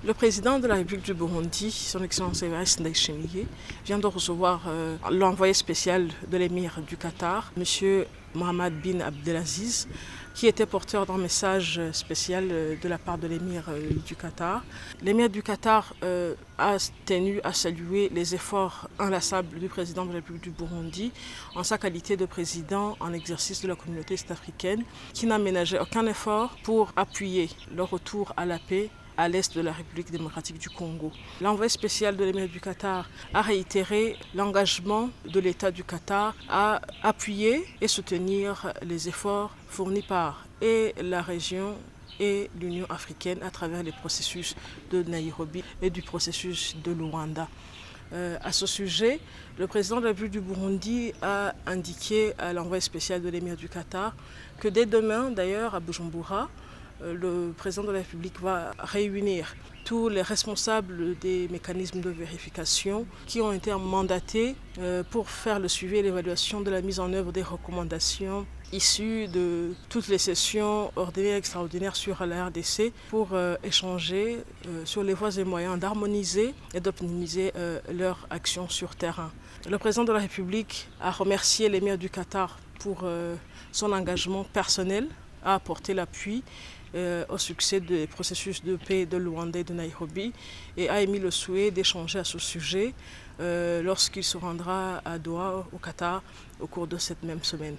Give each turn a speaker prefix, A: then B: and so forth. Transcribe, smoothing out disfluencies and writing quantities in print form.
A: Le président de la République du Burundi, son Excellence Evariste Ndayishimiye, vient de recevoir l'envoyé spécial de l'émir du Qatar, M. Mohammed bin Abdelaziz, qui était porteur d'un message spécial de la part de l'émir du Qatar. L'émir du Qatar a tenu à saluer les efforts inlassables du président de la République du Burundi en sa qualité de président en exercice de la communauté est-africaine, qui n'a ménagé aucun effort pour appuyer le retour à la paix à l'est de la République démocratique du Congo. L'envoyé spécial de l'émir du Qatar a réitéré l'engagement de l'État du Qatar à appuyer et soutenir les efforts fournis par la région et l'Union africaine à travers les processus de Nairobi et du processus de Luanda. À ce sujet, le président de la République du Burundi a indiqué à l'envoyé spécial de l'émir du Qatar que dès demain, d'ailleurs, à Bujumbura, le président de la République va réunir tous les responsables des mécanismes de vérification qui ont été mandatés pour faire le suivi et l'évaluation de la mise en œuvre des recommandations issues de toutes les sessions ordinaires et extraordinaires sur la RDC pour échanger sur les voies et moyens d'harmoniser et d'optimiser leur action sur terrain. Le président de la République a remercié l'émir du Qatar pour son engagement personnel à apporter l'appui au succès des processus de paix de Luanda et de Nairobi et a émis le souhait d'échanger à ce sujet lorsqu'il se rendra à Doha, au Qatar, au cours de cette même semaine.